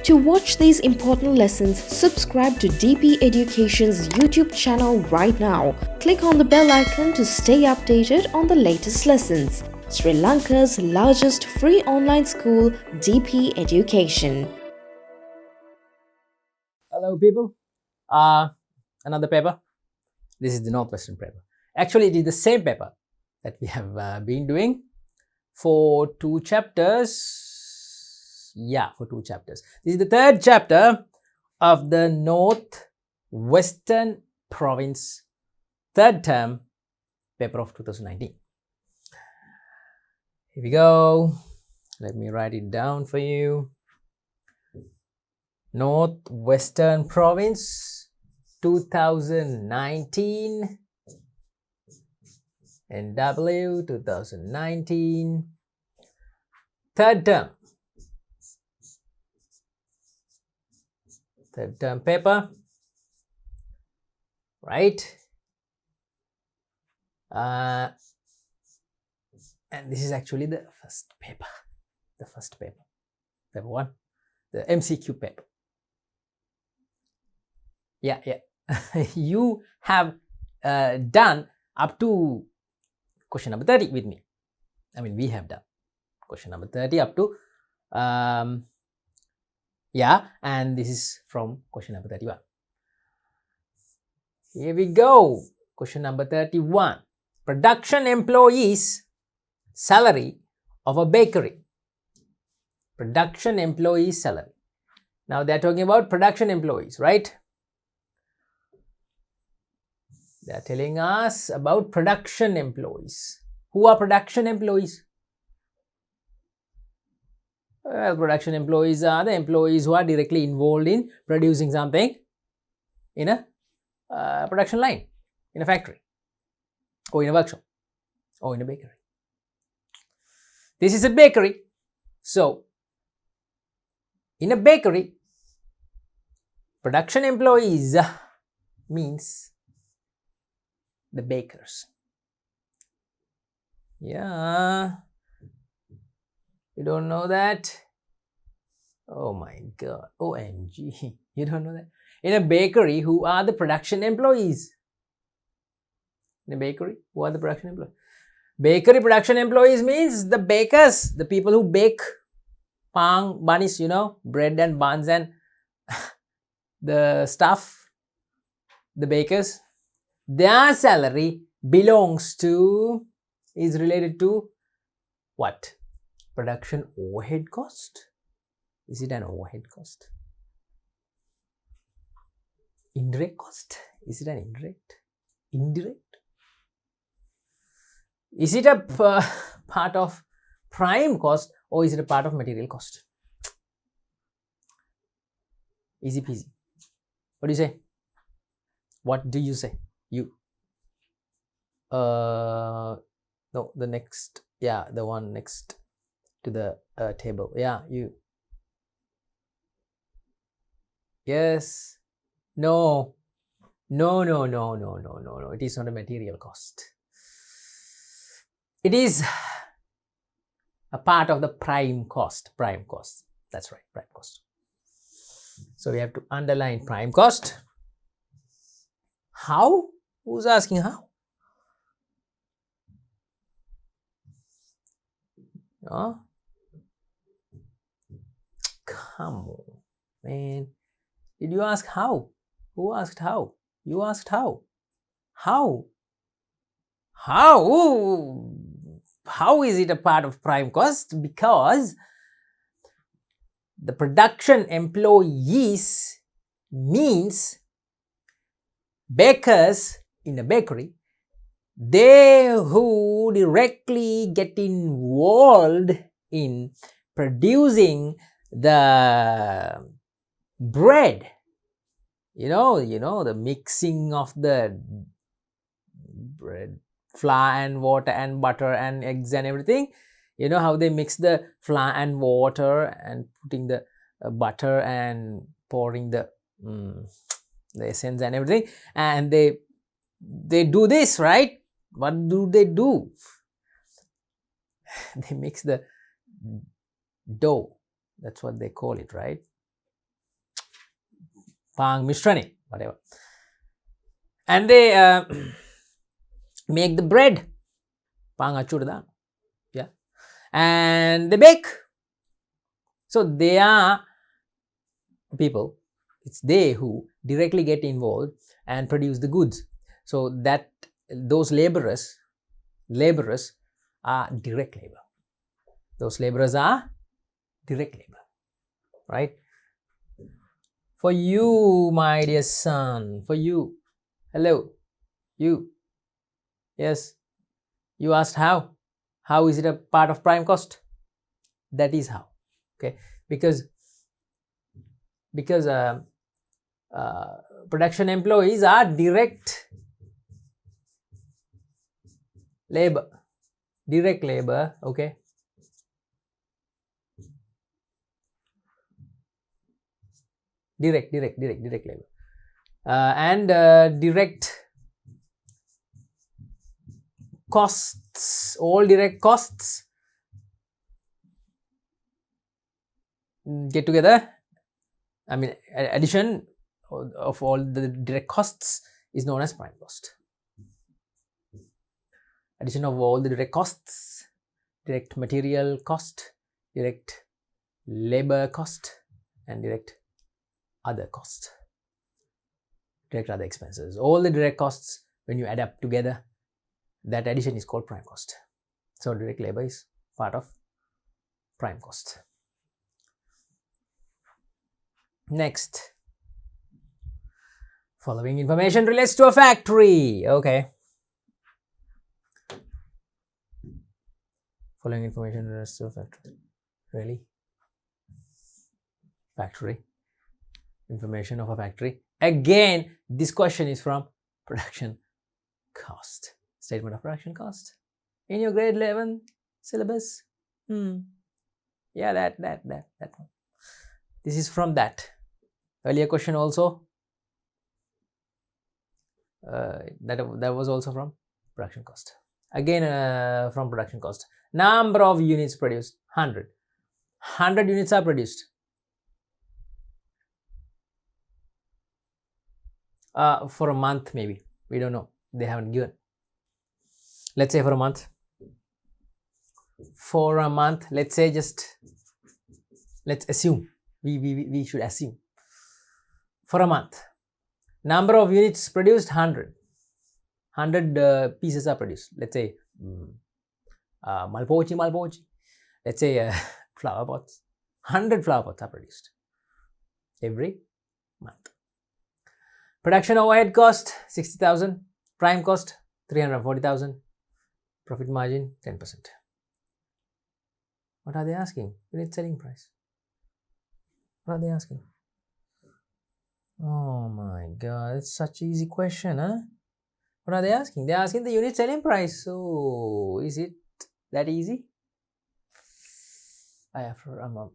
To watch these important lessons, subscribe to DP Education's YouTube channel right now. Click on the bell icon to stay updated on the latest lessons. Sri Lanka's largest free online school, DP Education. Hello people, another paper. This is the Northwestern paper. Actually, it is the same paper that we have been doing for 2 chapters. Yeah, for 2 chapters. This is the 3rd chapter of the Northwestern Province 3rd term paper of 2019. Here we go. Let me write it down for you. Northwestern Province 2019 NW 2019 third term paper, right? And this is actually the first paper, paper 1, the MCQ paper. Yeah. You have done up to question number 30 with me. I mean, we have done question number 30 up to and this is from question number 31. Here we go. Question number 31. Production employees salary of a bakery. Production employees salary. Now they are talking about production employees, right? They are telling us about production employees. Who are production employees? Well, production employees are the employees who are directly involved in producing something in a production line, in a factory, or in a workshop, or in a bakery. This is a bakery. So, in a bakery, production employees means the bakers. Yeah. You don't know that? Oh my god. OMG. You don't know that? In a bakery, who are the production employees? In a bakery, who are the production employees? Bakery production employees means the bakers, the people who bake bunnies, bread and buns and the stuff, the bakers. Their salary is related to what? Production overhead cost? Is it an overhead cost? Indirect cost? Is it an indirect? Indirect? Is it a part of prime cost or is it a part of material cost? Easy peasy. What do you say? What do you say? You. No, the next. Yeah, the one next to the table. Yeah, you. Yes. No. No. It is not a material cost. It is a part of the prime cost. That's right, prime cost. So we have to underline prime cost. How? Who's asking how? Oh? Come on, man. Did you ask how? Who asked how? You asked how? How? How is it a part of prime cost? Because the production employees means bakers in a bakery, they who directly get involved in producing the bread, the mixing of the bread, flour and water and butter and eggs and everything. You know how they mix the flour and water and putting the butter and pouring the essence and everything, and they do this, right? What do? They mix the dough. That's what they call it, right? Pang Mishrani, whatever. And they make the bread. Pang Achurda. Yeah. And they bake. So they are people, it's they who directly get involved and produce the goods. So that those laborers are direct labor. Those laborers are direct labor, right? For you, my dear son, for you, hello, you, yes, you asked how is it a part of prime cost? That is how, okay, because production employees are direct labor, okay, direct labor, and direct costs, all direct costs get together. I mean, addition of all the direct costs is known as prime cost. Addition of all the direct costs, direct material cost, direct labor cost, and direct other cost, direct other expenses. All the direct costs, when you add up together, that addition is called prime cost. So direct labor is part of prime cost. Next, following information relates to a factory. Okay. Following information relates to a factory. Really? Factory. Information of a factory. Again, this question is from production cost. Statement of production cost. In your grade 11 syllabus. Yeah, that one. This is from that. Earlier question also. That was also from production cost. Again, from production cost. Number of units produced, 100. 100 units are produced. For a month maybe. We don't know. They haven't given. Let's say for a month. For a month, let's say let's assume. We should assume. For a month. Number of units produced, 100. 100 pieces are produced. Let's say Malpochi. Let's say flower pots. 100 flower pots are produced every month. Production overhead cost 60,000. Prime cost 340,000. Profit margin 10%. What are they asking? Unit selling price. What are they asking? Oh my god, it's such an easy question, huh? What are they asking? They're asking the unit selling price. So, is it that easy? I'm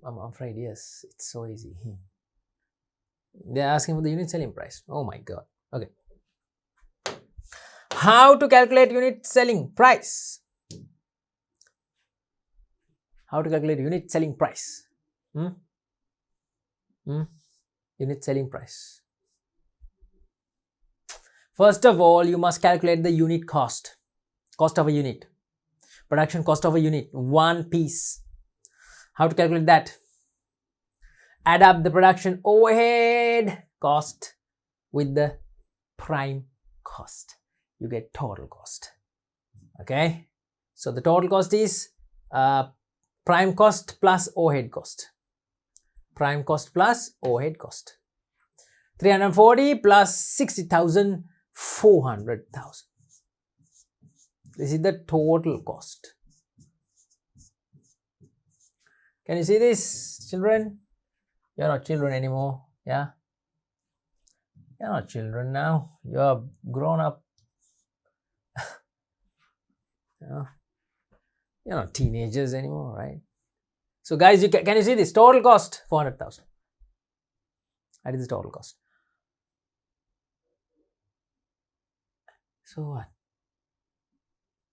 afraid yes, it's so easy. They're asking for the unit selling price. Oh my god. Okay. How to calculate unit selling price? How to calculate unit selling price? Unit selling price. First of all, you must calculate the unit cost. Cost of a unit. Production cost of a unit. One piece. How to calculate that? Add up the production overhead cost with the prime cost. You get total cost. Okay. So the total cost is prime cost plus overhead cost. Prime cost plus overhead cost. 340 plus 60,000, 400,000. This is the total cost. Can you see this, children? You're not children anymore. Yeah. You're not children now. You're grown up. Yeah. You're not teenagers anymore, right? So guys, can you see this? Total cost 400,000. That is the total cost. So what?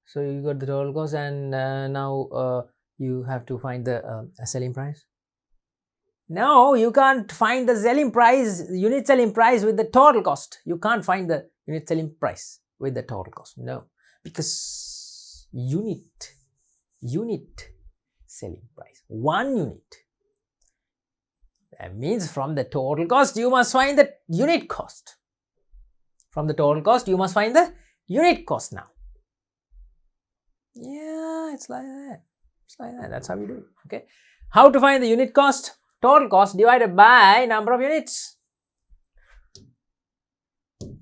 So you got the total cost, and now you have to find the selling price. No, you can't find the selling price, unit selling price with the total cost. You can't find the unit selling price with the total cost. No, because unit selling price, one unit. That means from the total cost, you must find the unit cost. From the total cost, you must find the unit cost now. Yeah, it's like that. It's like that. That's how you do it. Okay. How to find the unit cost? Total cost divided by number of units.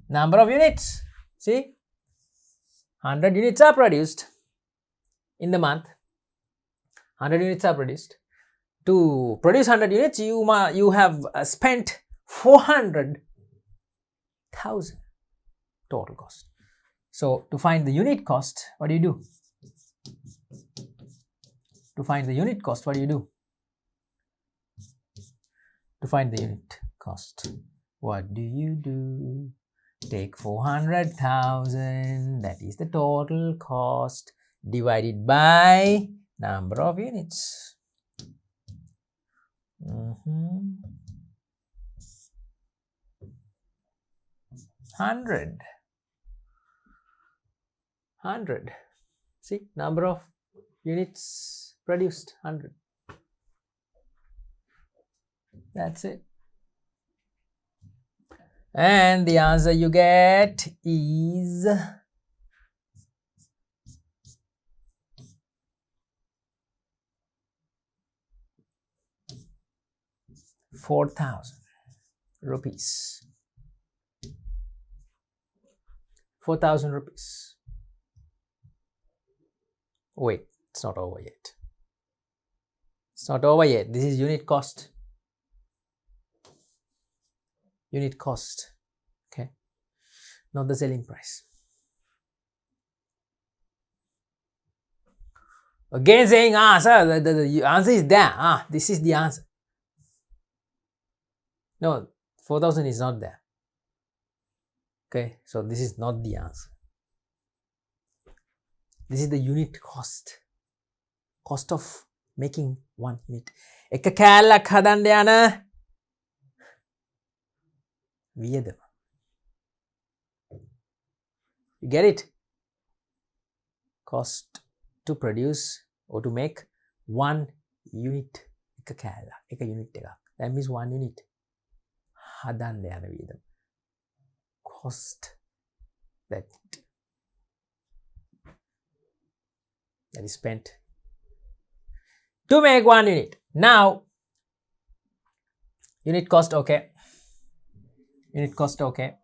Number of units. See, 100 units are produced in the month. 100 units are produced. To produce 100 units, you have spent 400,000 total cost. So to find the unit cost, what do you do? To find the unit cost, what do you do? To find the unit cost, what do you do? Take 400,000, that is the total cost, divided by number of units. 100. See, number of units produced, 100. That's it. And the answer you get is 4,000 rupees. 4,000 rupees. Wait, it's not over yet. It's not over yet. This is unit cost. Unit cost. Okay. Not the selling price. Again saying, sir, the answer is there. This is the answer. No, 4,000 is not there. Okay, so this is not the answer. This is the unit cost. Cost of making one unit. එක කෑල්ලක් හදන්න යන වියදම. You get it? Cost to produce or to make one unit. එක කෑල්ලක්, එක unit එකක්. That means one unit. හදන්න යන වියදම. Cost that is spent to make one unit. Now, unit cost, okay. Unit cost, okay.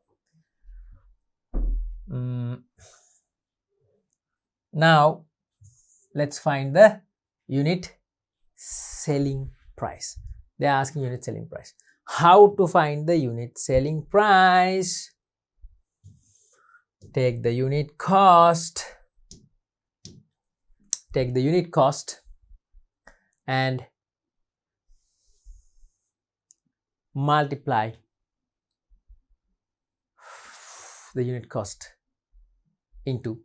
Now, let's find the unit selling price. They are asking unit selling price. How to find the unit selling price? Take the unit cost. Take the unit cost and multiply the unit cost into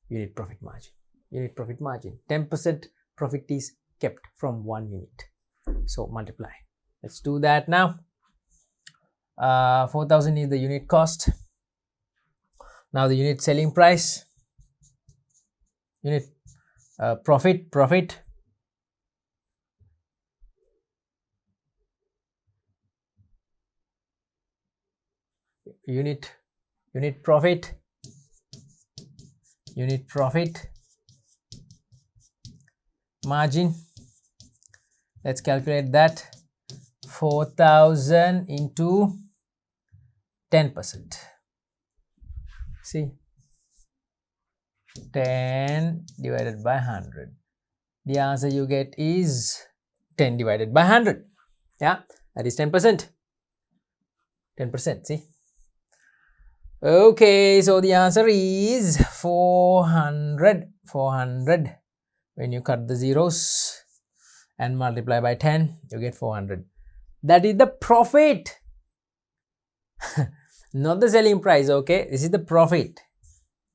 unit profit margin. Unit profit margin. 10% profit is kept from one unit. So multiply. Let's do that now. 4,000 is the unit cost. Now the unit selling price. Unit profit. Unit profit. Unit profit margin. Let's calculate that. 4,000 into 10%. See, 10 divided by 100. The answer you get is 10 divided by 100. Yeah, that is 10%. 10%, see. Okay, so the answer is 400. When you cut the zeros and multiply by 10, you get 400. That is the profit. Not the selling price, okay? This is the profit.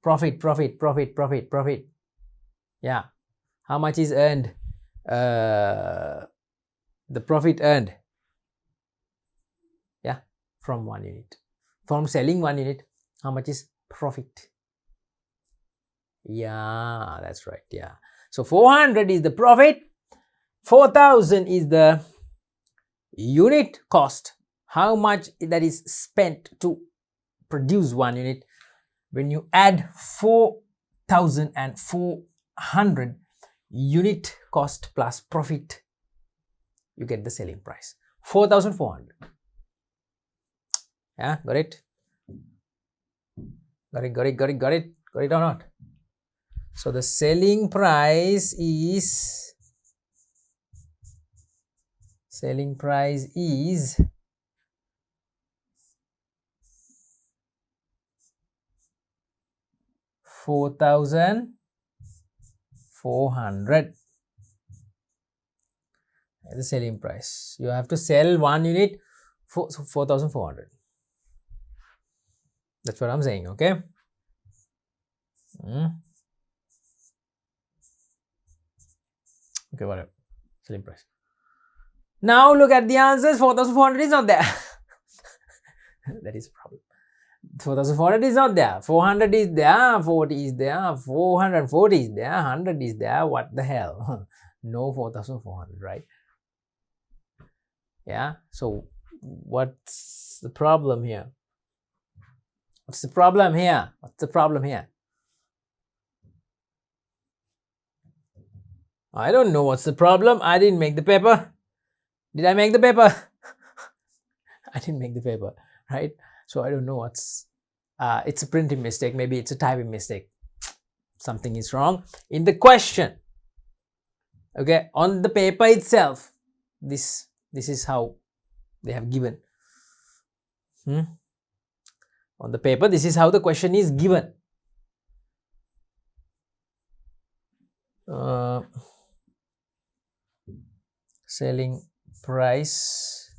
Profit. Yeah. How much is earned The profit earned, yeah, from 1 unit. From selling 1 unit, how much is profit? Yeah, that's right. Yeah. So 400 is the profit, 4000 is the unit cost. How much that is spent to produce 1 unit. When you add 4,400 unit cost plus profit, you get the selling price 4,400. Yeah, got it? Got it or not? So the selling price is 4,400. The selling price. You have to sell 1 unit for 4,400. That's what I'm saying, okay? Okay, whatever. Selling price. Now look at the answers. 4,400 is not there. That is a problem. 4,400 is not there. 400 is there. 40 is there. 440 is there. 100 is there. What the hell? No 4,400, right? Yeah. So what's the problem here? What's the problem here? What's the problem here? I don't know what's the problem. I didn't make the paper. Did I make the paper? I didn't make the paper, right? So I don't know what's it's a printing mistake. Maybe it's a typing mistake. Something is wrong in the question. Okay, on the paper itself, this is how they have given. On the paper, this is how the question is given. Selling price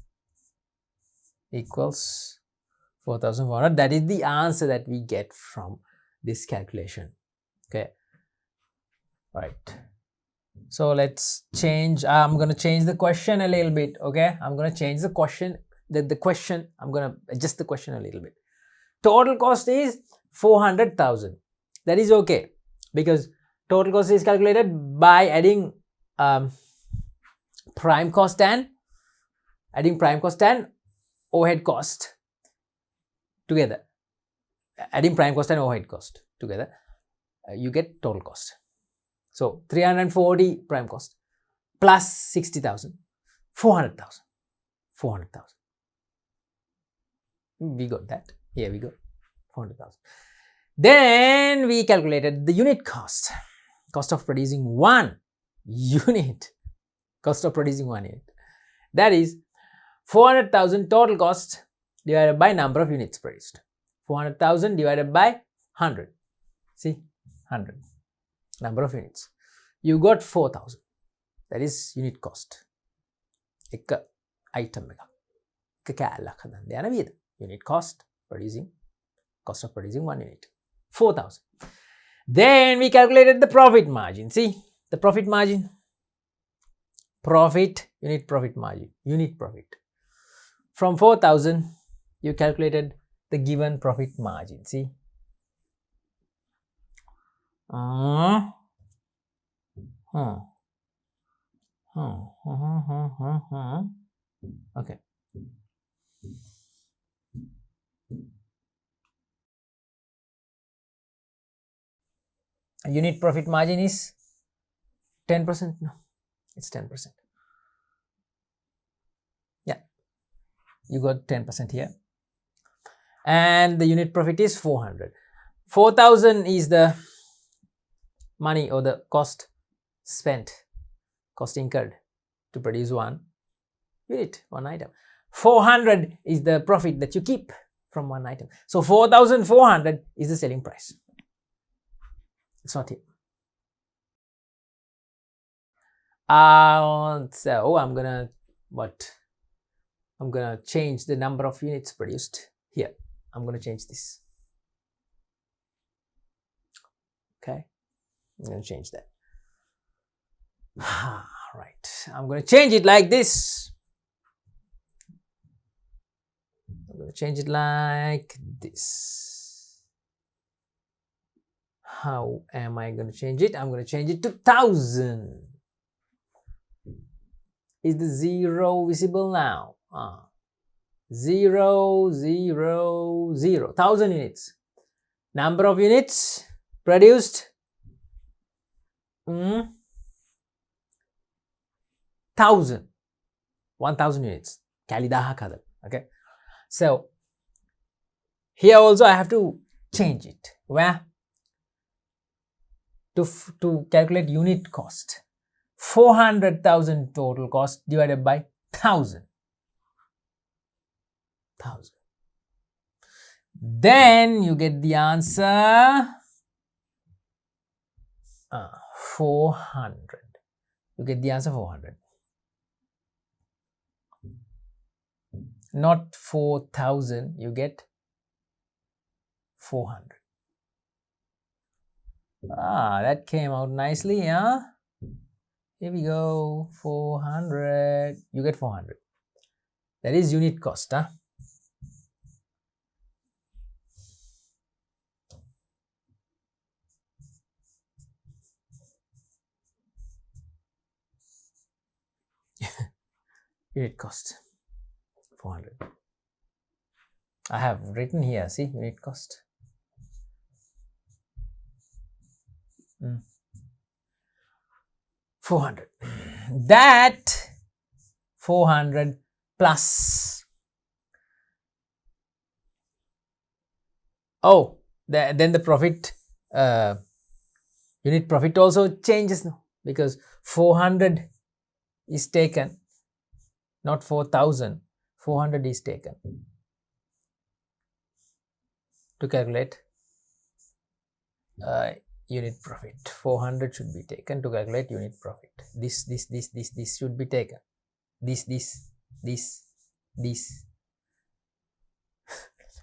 equals 4,400. That is the answer that we get from this calculation. Okay, right. So let's change. I'm going to change the question a little bit. Okay, I'm going to change the question. The question, I'm going to adjust the question a little bit. Total cost is 400,000. That is okay, because total cost is calculated by adding prime cost and overhead cost together. Adding prime cost and overhead cost together, you get total cost. So 340 prime cost plus 60,000, 400,000. 400,000. We got that. Here we go. 400,000. Then we calculated the unit cost. Cost of producing 1 unit. Cost of producing 1 unit. That is 400,000 total cost divided by number of units produced. 400,000 divided by 100. See, 100. Number of units. You got 4,000. That is unit cost. Ek item එක. Unit cost of producing 1 unit. 4,000. Then we calculated the profit margin. See, the profit margin. Unit profit margin. Unit profit. From 4,000, you calculated the given profit margin. See. Okay. Unit profit margin is 10%. No, it's 10%. Yeah, you got 10% here. And the unit profit is 400. 4,000 is the money or the cost spent, cost incurred to produce 1 unit, 1 item. 400 is the profit that you keep from 1 item. So 4,400 is the selling price. It's not here. So I'm gonna change the number of units produced here. I'm gonna change this. Okay, I'm gonna change that. Right, I'm going to change it like this. I'm going to change it like this. How am I going to change it? I'm going to change it to 1000. Is the 0 visible now? 0, 0, 0. 1000 units. Number of units produced 1000. 1000 units. Okay. So here also I have to change it. Where? To calculate unit cost. 400,000 total cost divided by 1000. Then you get the answer 400. You get the answer 400. Not 4000, you get 400. That came out nicely, huh? Here we go, 400. You get 400. That is unit cost, huh? Unit cost 400. I have written here, see, unit cost. 400. That 400 plus. Then the profit, unit profit also changes now, because 400 is taken, not 4000. 400 is taken to calculate unit profit. 400 should be taken to calculate unit profit. This should be taken. This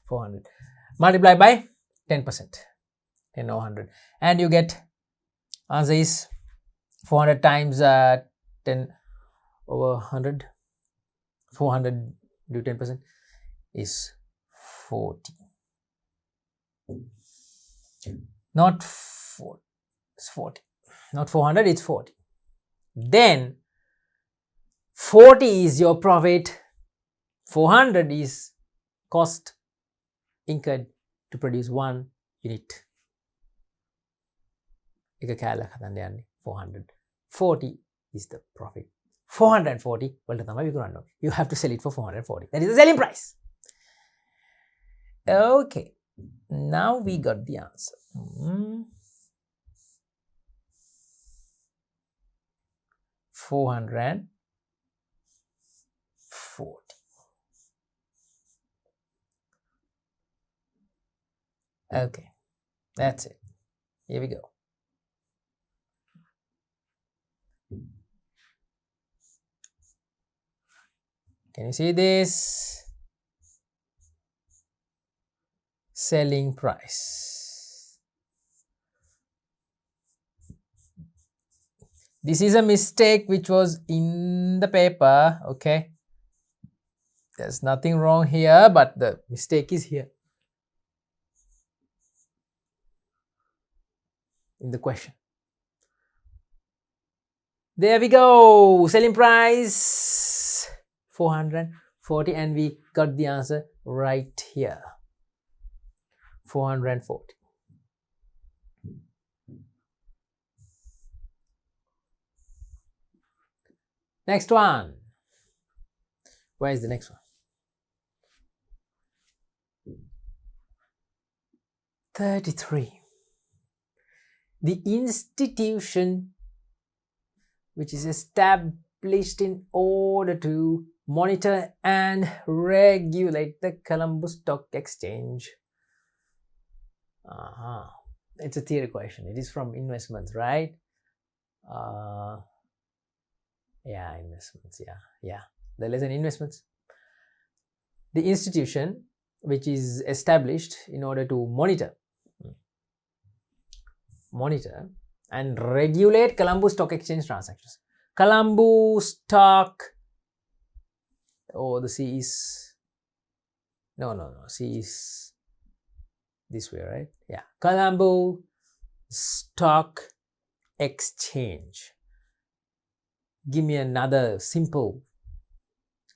400 multiply by 10%, 10 or 100, and you get answer is 400 times 10 over 100. 400 do 10% is 40. Not 4, it's 40. Not 400, it's 40. Then 40 is your profit. 400 is cost incurred to produce 1 unit. 400. 40 is the profit. 440 you have to sell it for 440. That is the selling price. Okay, now we got the answer. 440. Okay, that's it. Here we go. Can you see this? Selling price. This is a mistake which was in the paper. Okay, there's nothing wrong here, but the mistake is here in the question. There we go. Selling price 440, and we got the answer right here. 440. Next one. Where is the next one? 33. The institution which is established in order to monitor and regulate the Colombo Stock Exchange. It's a theory question. It is from investments, right? Yeah, investments. Yeah. The lesson investments. The institution which is established in order to monitor and regulate Colombo Stock Exchange transactions. Colombo stock. Oh, the C is. No. C is this way, right? Yeah. Colombo Stock Exchange. Give me another simple,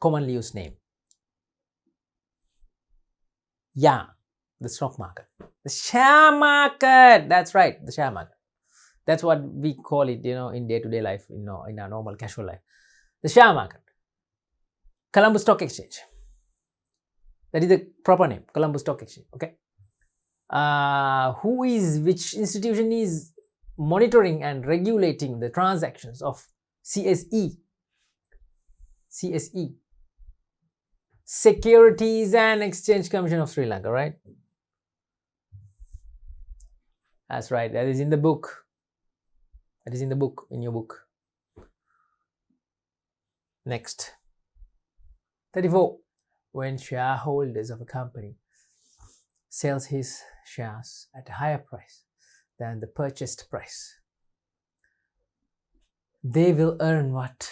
commonly used name. Yeah, the stock market. The share market. That's right, the share market. That's what we call it, in day-to-day life, in our normal casual life. The share market. Colombo Stock Exchange. That is the proper name, Colombo Stock Exchange. Okay. Which institution is monitoring and regulating the transactions of CSE? CSE. Securities and Exchange Commission of Sri Lanka, right? That's right. That is in the book. That is in the book, in your book. Next. 34. When shareholders of a company sells his shares at a higher price than the purchased price, they will earn what?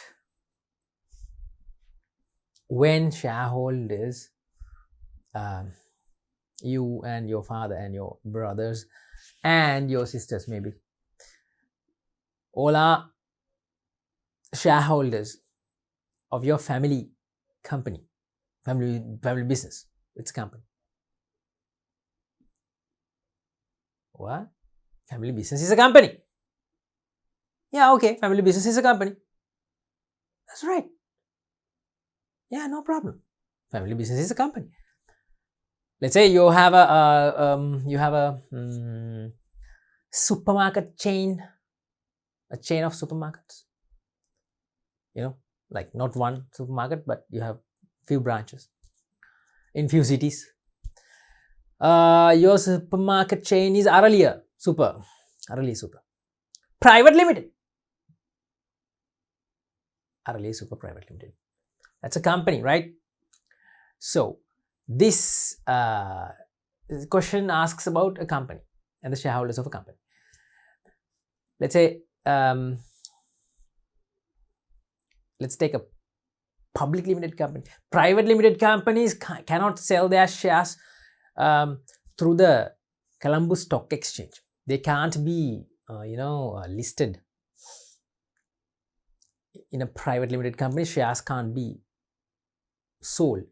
When shareholders, you and your father and your brothers and your sisters, maybe, all are shareholders of your family company, family business. It's a company. What? Family business is a company. Yeah, okay. Family business is a company. That's right. Yeah, no problem. Family business is a company. Let's say you have a supermarket chain, a chain of supermarkets. Like not one supermarket, but you have few branches in few cities. Your supermarket chain is Aralia Super. Private Limited. Aralia Super Private Limited. That's a company, right? So this question asks about a company and the shareholders of a company. Let's say, let's take a public limited company. Private limited companies cannot sell their shares through the Colombo Stock Exchange. They can't be, listed in a private limited company. Shares can't be sold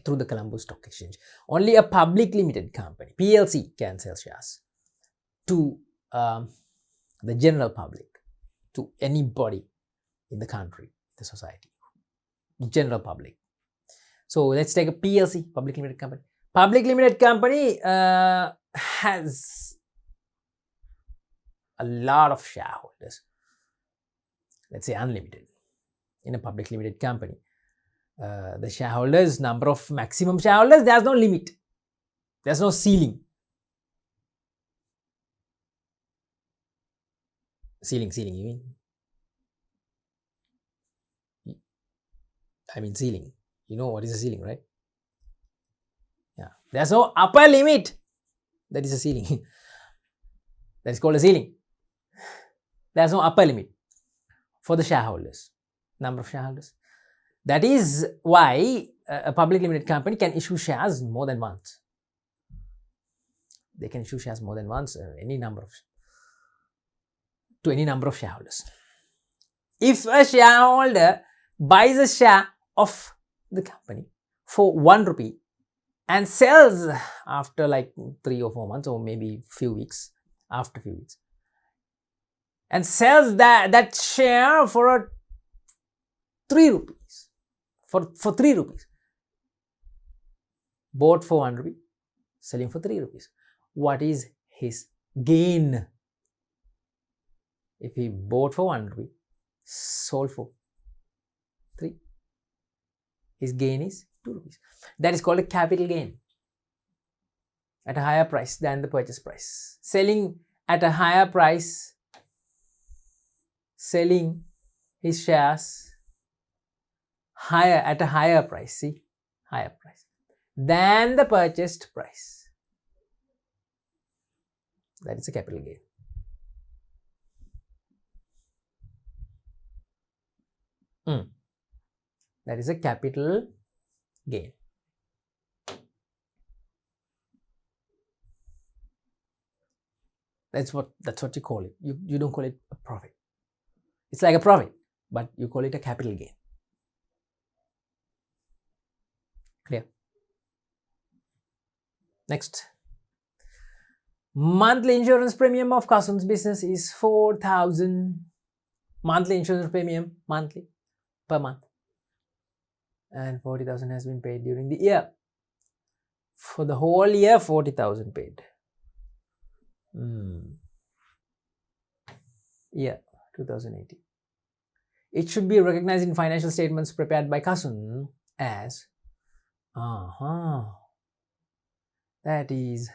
through the Colombo Stock Exchange. Only a public limited company, PLC, can sell shares to the general public, to anybody in the country, the society, general public. So let's take a PLC, public limited company. Public limited company has a lot of shareholders. Let's say unlimited. In a public limited company, the shareholders, number of maximum shareholders, there's no limit. There's no ceiling. Ceiling, you mean? I mean ceiling. You know what is a ceiling, right? Yeah. There's no upper limit. That is a ceiling. That is called a ceiling. There's no upper limit for the shareholders, number of shareholders. That is why a public limited company can issue shares more than once. They can issue shares more than once, to any number of shareholders. If a shareholder buys a share of the company for 1 rupee and sells after like 3 or 4 months, or maybe few weeks, after few weeks, and sells that share for 3 rupees, for 3 rupees, bought for 1 rupee, selling for 3 rupees, what is his gain? If he bought for 1 rupee, sold for 3, his gain is 2 rupees. That is called a capital gain, at a higher price than the purchase price. Selling at a higher price, selling his shares at a higher price, higher price than the purchased price. That is a capital gain. Mm. That is a capital gain. That's what you call it. You don't call it a profit. It's like a profit, but you call it a capital gain. Clear? Next. Monthly insurance premium of Cousin's business is 4,000. Monthly insurance premium, monthly, per month. And 40,000 has been paid during the year. For the whole year, 40,000 paid. Year 2018. It should be recognized in financial statements prepared by Cousin as that is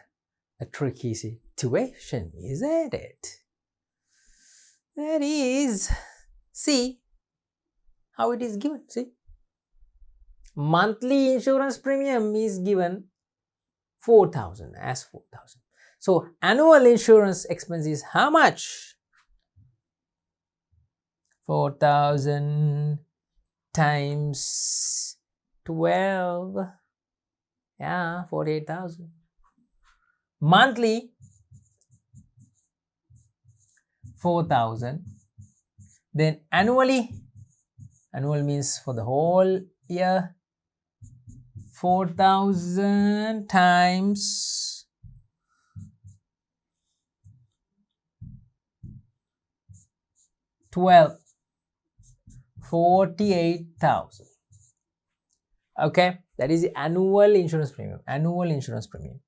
a tricky situation, isn't it? That is, see how it is given. See, monthly insurance premium is given 4,000 as 4,000. So annual insurance expense is how much? 4,000 times 12. Yeah, 48,000. Monthly 4,000. Then annually, annual means for the whole year, 4,000 times 12, 48,000. Okay, that is the annual insurance premium. Annual insurance premium.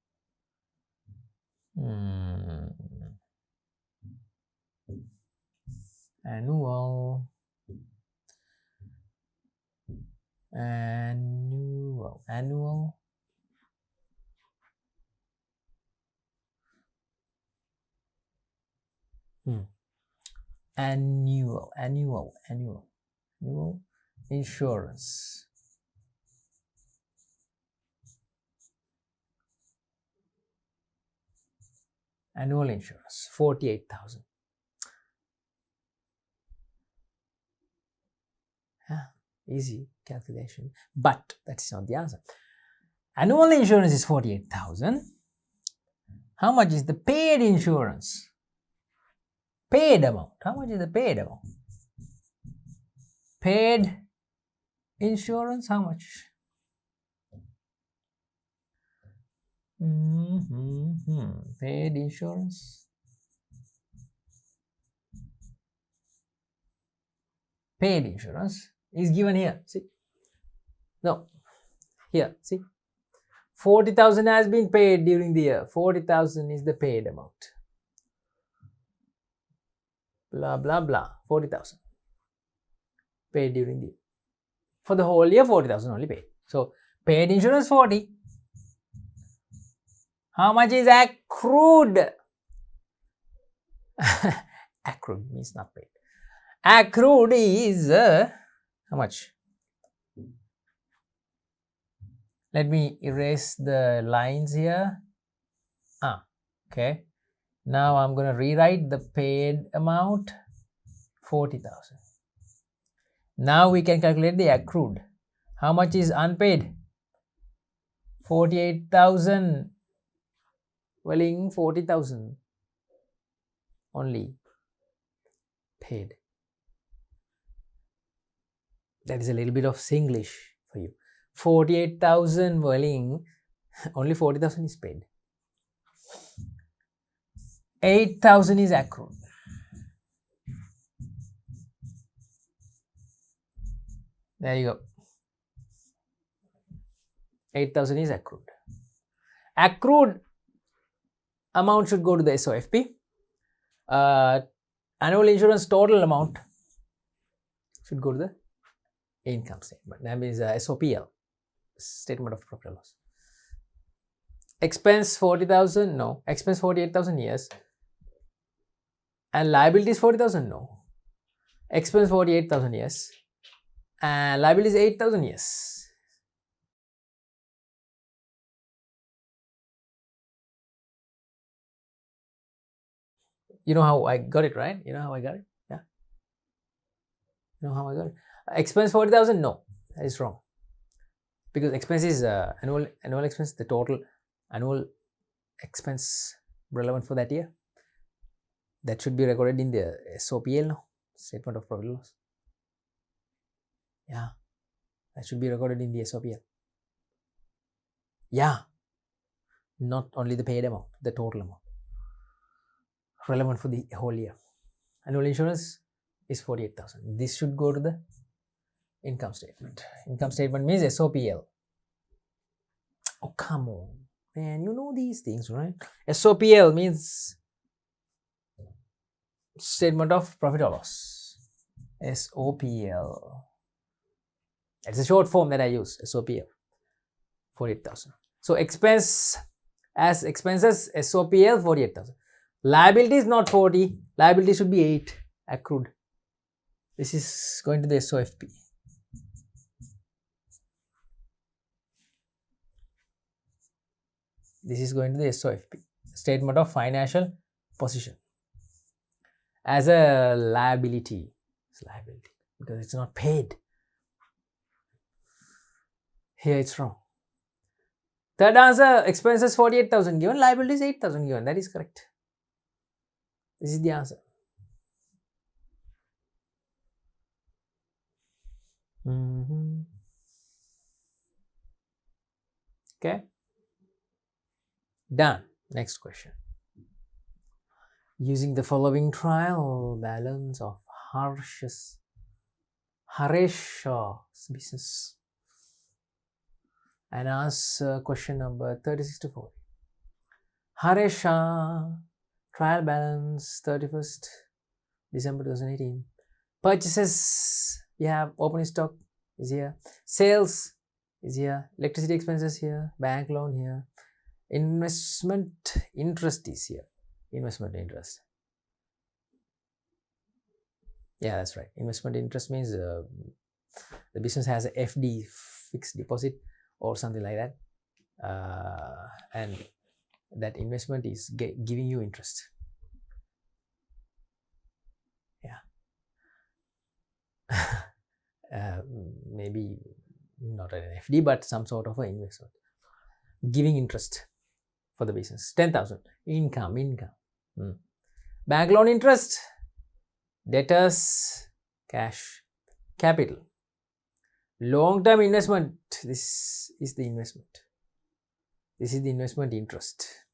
Annual. Annual insurance. Annual insurance, 48,000. Easy calculation, but that's not the answer. Annual insurance is 48,000. How much is the paid insurance? Paid amount. How much is the paid amount? Paid insurance, how much? Paid insurance. Paid insurance is given here. See? No. Here. See? 40,000 has been paid during the year. 40,000 is the paid amount. Blah, blah, blah. 40,000 paid during the year. For the whole year, 40,000 only paid. So, paid insurance 40. How much is accrued? Accrued means not paid. Accrued is how much? Let me erase the lines here. Okay. Now I'm going to rewrite the paid amount, 40,000. Now we can calculate the accrued. How much is unpaid? 48,000. Well, 40,000 only paid. That is a little bit of Singlish for you. 48,000 welling, only 40,000 is paid. 8,000 is accrued. There you go. 8,000 is accrued. Accrued amount should go to the SOFP. Annual insurance total amount should go to the income statement. That means SOPL, statement of profit and loss. Expense 40,000, no. Expense 48,000, yes. And liabilities 40,000, no. Expense 48,000, yes. And liabilities 8,000, yes. You know how I got it, right? You know how I got it? Yeah. You know how I got it? Expense 40,000? No, that is wrong. Because expense is annual expense, the total annual expense relevant for that year. That should be recorded in the SOPL, no? Statement of Profit and Loss. Yeah, that should be recorded in the SOPL. Yeah, not only the paid amount, the total amount relevant for the whole year. Annual insurance is 48,000. This should go to the income statement. Income statement means SOPL. Oh, come on, man, you know these things, right? SOPL means statement of profit or loss. SOPL. It's a short form that I use. SOPL. 48,000. So expense as expenses, SOPL 48,000. Liability is not 40. Liability should be 8 accrued. This is going to the SOFP. This is going to the SOFP. Statement of financial position. As a liability. It's liability because it's not paid. Here it's wrong. Third answer, expenses 48,000 given, liabilities 8,000 given. That is correct. This is the answer. Okay. Done. Next question. Using the following trial balance of Haresh's business, and answer question number 36 to 40. Haresh trial balance 31st December 2018. Purchases, we have opening stock is here, sales is here, electricity expenses here, bank loan here, investment interest is here. Investment interest. Yeah, that's right. Investment interest means the business has a FD, fixed deposit, or something like that, and that investment is giving you interest. Yeah. Maybe not an FD, but some sort of an investment giving interest for the business. 10,000 income. Bank loan interest, debtors, cash, capital. Long-term investment, this is the investment. This is the investment interest.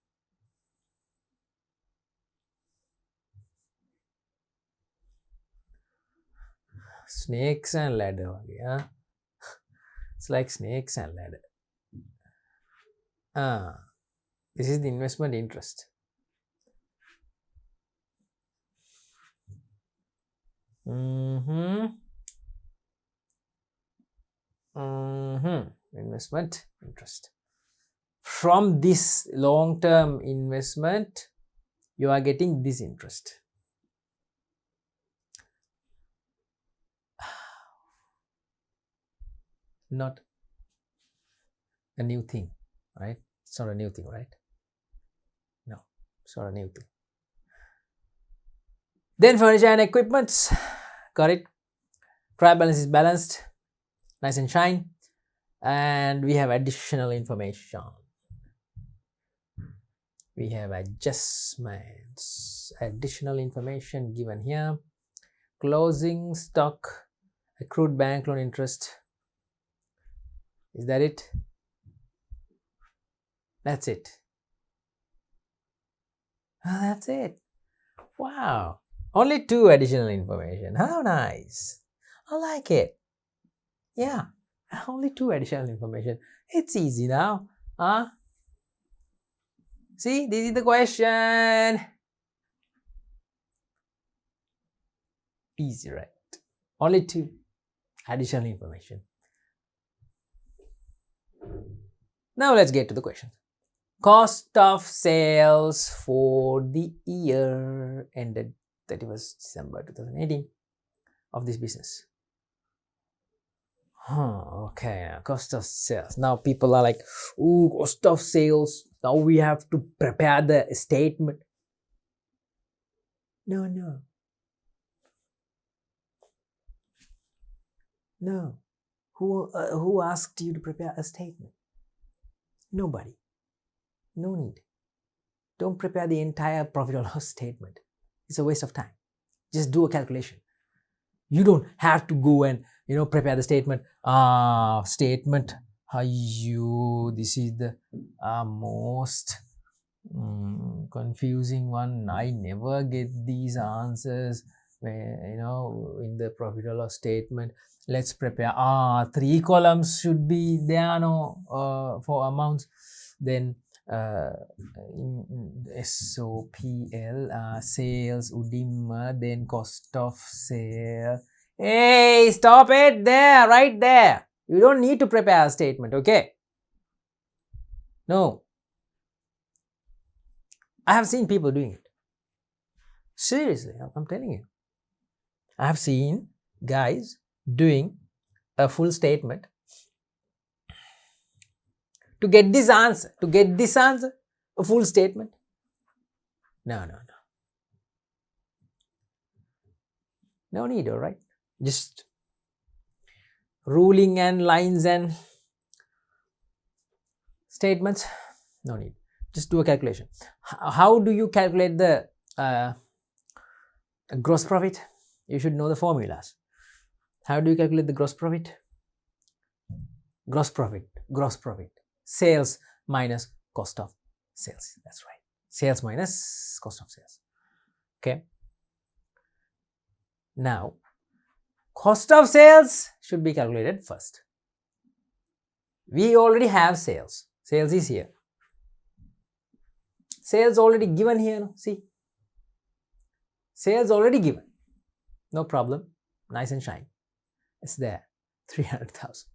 Snakes and ladder. Yeah. It's like snakes and ladder. This is the investment interest. Investment interest. From this long-term investment, you are getting this interest. Not a new thing, right? It's not a new thing, right? No, it's not a new thing. Then furniture and equipments, got it. Trial balance is balanced, nice and shine, and we have additional information. We have adjustments, additional information given here. Closing stock, accrued bank loan interest. Is that it? That's it. That's it. Wow. Only 2 additional information. How nice. I like it. Yeah. Only 2 additional information. It's easy now. See, this is the question. Easy, right? Only 2 additional information. Now let's get to the question. Cost of sales for the year ended 31st December 2018 of this business. Okay, cost of sales. Now people are like, ooh, cost of sales. Now we have to prepare the statement. No. No. Who asked you to prepare a statement? Nobody. No need. Don't prepare the entire profit or loss statement. It's a waste of time. Just do a calculation. You don't have to go and prepare the statement. Statement. This is the most confusing one. I never get these answers where in the profit or loss statement. Let's prepare 3 columns should be there for amounts. Then SOPL sales udimma, then cost of sale. Hey, stop it there, right there. You don't need to prepare a statement, okay? No. I have seen people doing it. Seriously, I'm telling you. I have seen guys doing a full statement to get this answer, a full statement. No. No need, all right? Just ruling and lines and statements, no need. Just do a calculation. How do you calculate the gross profit? You should know the formulas. How do you calculate the gross profit? Gross profit. Sales minus cost of sales. That's right. Sales minus cost of sales. Okay. Now, cost of sales should be calculated first. We already have sales. Sales is here. Sales already given here. No? See. Sales already given. No problem. Nice and shiny. It's there. 300,000.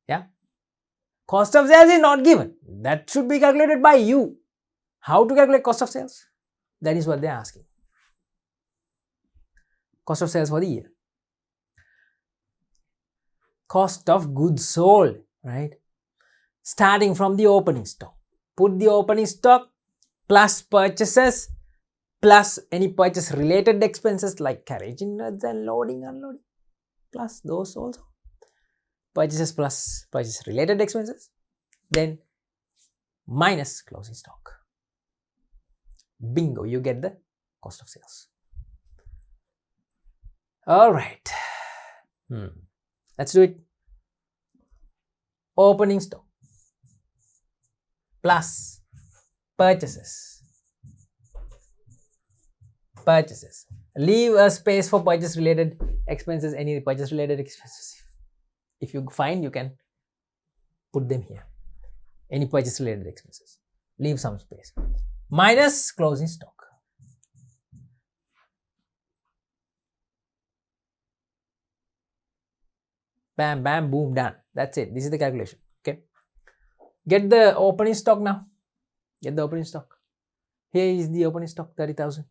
Yeah. Cost of sales is not given. That should be calculated by you. How to calculate cost of sales? That is what they are asking. Cost of sales for the year. Cost of goods sold, right? Starting from the opening stock. Put the opening stock plus purchases plus any purchase related expenses like carriage and loading, unloading, plus those also. Purchases plus purchase related expenses, then minus closing stock. Bingo, you get the cost of sales. All right. Let's do it. Opening stock plus purchases. Leave a space for purchase related expenses, any purchase related expenses. If you find, you can put them here. Any purchase related expenses. Leave some space. Minus closing stock. Bam, bam, boom, done. That's it. This is the calculation. Okay. Get the opening stock now. Get the opening stock. Here is the opening stock, 30,000.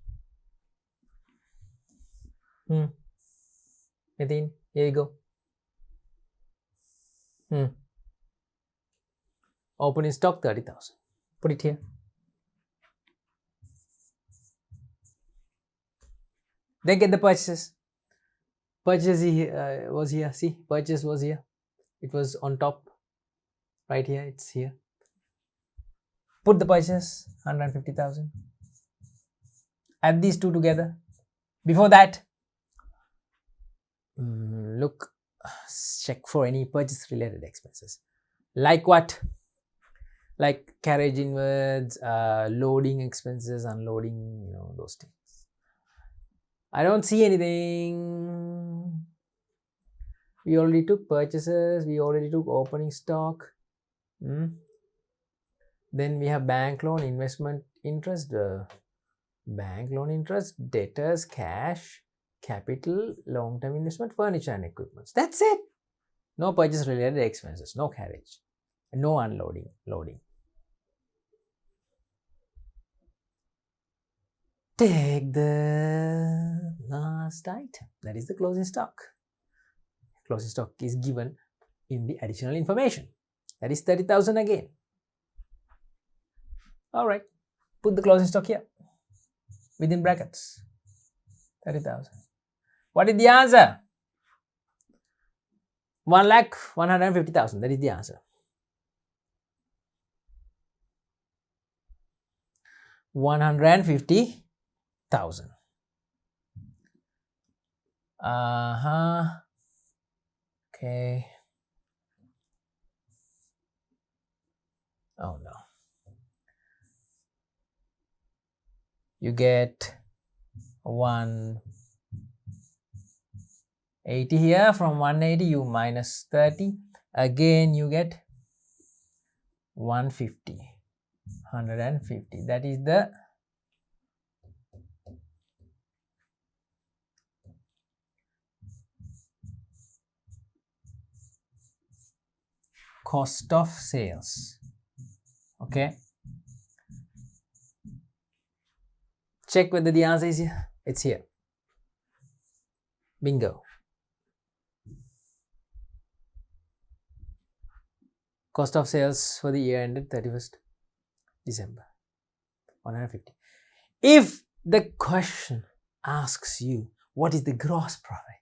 Nitin, here you go. Opening stock 30,000. Put it here. Then get the purchases. Purchase was here. See, purchase was here. It was on top. Right here, it's here. Put the purchase, 150,000. Add these two together. Before that, look, check for any purchase related expenses. Like what? Like carriage inwards, loading expenses, unloading, those things. I don't see anything. We already took purchases. We already took opening stock. Then we have bank loan, investment interest, bank loan interest, debtors, cash, capital, long-term investment, furniture and equipment. That's it. No purchase related expenses, no carriage, no unloading, loading. Take the last item, that is the closing stock. Closing stock is given in the additional information. That is 30,000 again. All right, put the closing stock here within brackets. 30,000. What is the answer? 1,150,000. That is the answer. 150,000. Okay. Oh no. You get 180 here. From 180 you minus 30. Again you get 150. 150. That is the cost of sales. Okay. Check whether the answer is here. It's here. Bingo. Cost of sales for the year ended 31st December. 150. If the question asks you what is the gross profit,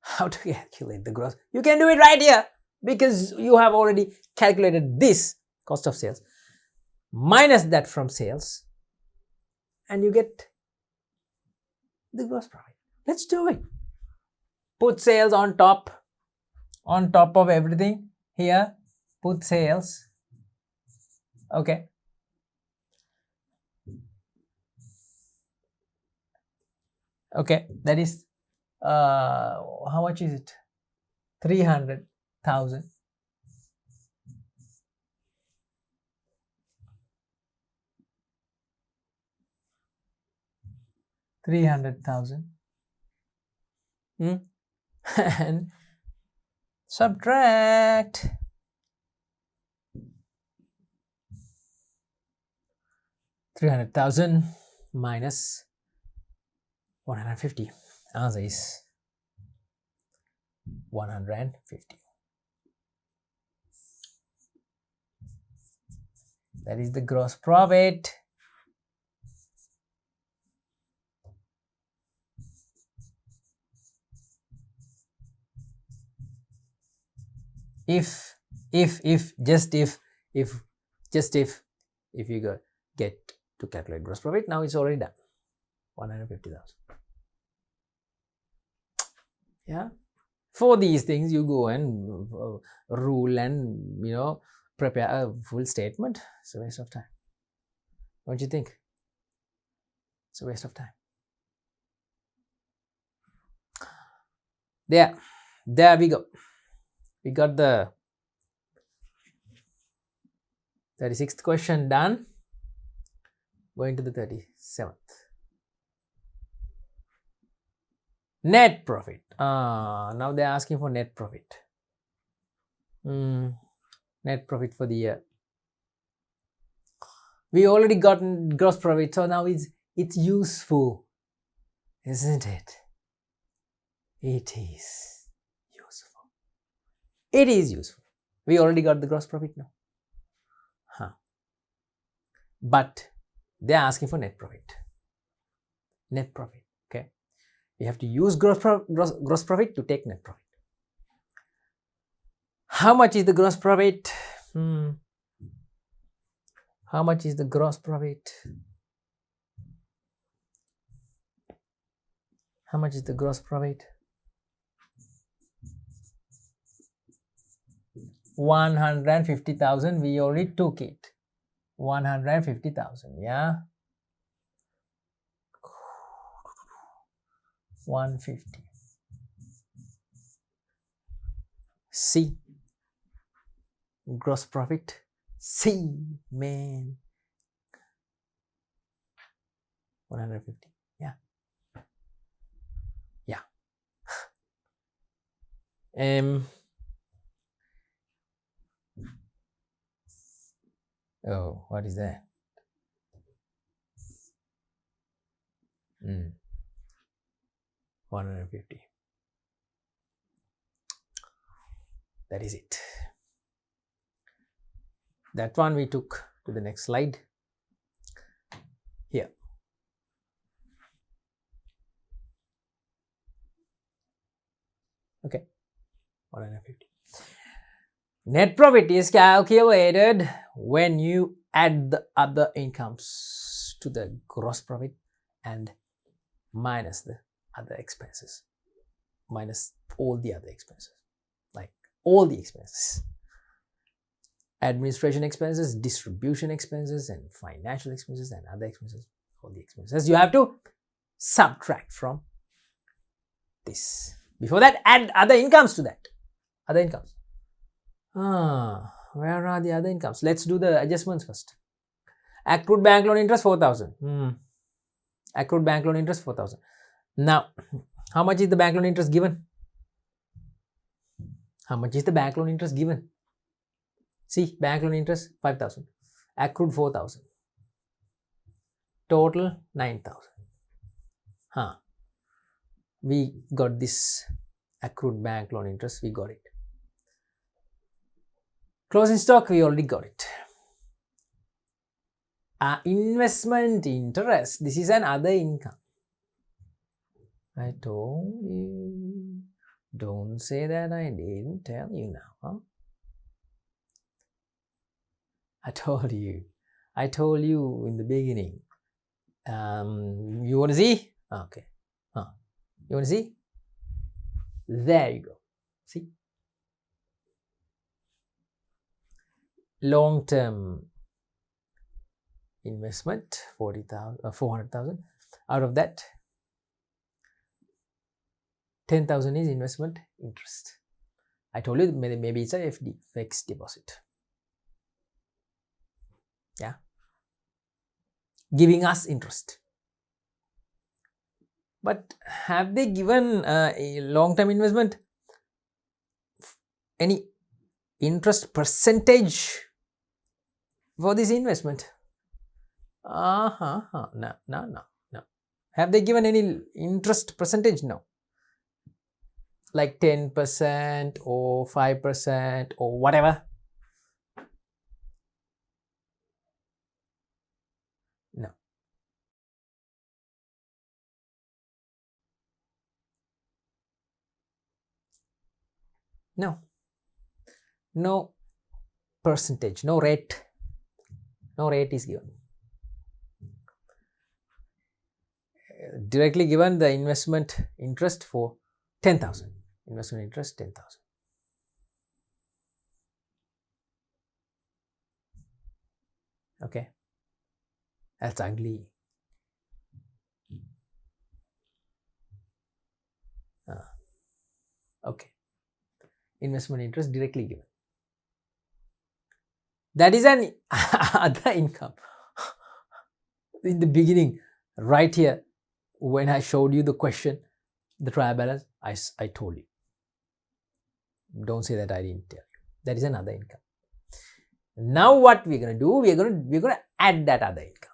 how to calculate the gross, you can do it right here because you have already calculated this cost of sales, minus that from sales, and you get the gross profit. Let's do it. Put sales on top of everything here. Put sales. Okay. Okay, that is how much is it? 300,000. 300,000. And subtract 300,000 minus 150. Answer is 150. That is the gross profit. If you get to calculate gross profit, now it's already done. 150,000. Yeah. For these things, you go and rule and prepare a full statement. It's a waste of time. Don't you think? It's a waste of time. There we go. We got the 36th question done. Going to the 37th. Net profit. Now they're asking for net profit. Net profit for the year. We already got gross profit, so now it's useful, isn't it? It is useful. It is useful. We already got the gross profit now. But they're asking for net profit. Net profit. Okay. We have to use gross profit to take net profit. How much is the gross profit? How much is the gross profit? How much is the gross profit? 150,000. We already took it. 150,000. Yeah. 150. C. Gross profit. C, man. 150. Yeah. Yeah. Oh, what is that? 150. That is it. That one we took to the next slide. Here. Okay. 150. Net profit is calculated when you add the other incomes to the gross profit and minus the other expenses, minus all the other expenses, like all the expenses, administration expenses, distribution expenses, and financial expenses, and other expenses, all the expenses you have to subtract from this. Before that, add other incomes to that. Other incomes. Where are the other incomes? Let's do the adjustments first. Accrued bank loan interest 4,000. Accrued bank loan interest 4,000. Now, how much is the bank loan interest given? How much is the bank loan interest given? See, bank loan interest 5,000. Accrued 4,000. Total 9,000. We got this accrued bank loan interest. We got it. Closing stock, we already got it. Investment interest, this is another income. I told you. Don't say that I didn't tell you now. Huh? I told you. I told you in the beginning. You want to see? Okay. You want to see? There you go. See? Long-term investment 400,000. Out of that, 10,000 is investment interest. I told you maybe it's a FD, fixed deposit. Yeah, giving us interest. But have they given a long-term investment any interest percentage for this investment? No. Have they given any interest percentage? No. Like 10% or 5% or whatever? No. No. No percentage, no rate. No rate is given. Directly given the investment interest for 10,000. Investment interest 10,000. Okay. That's ugly. Okay. Investment interest directly given. That is an other income. In the beginning, right here, when I showed you the question, the trial balance, I told you. Don't say that I didn't tell you. That is another income. Now what we're going to do, we're going to add that other income.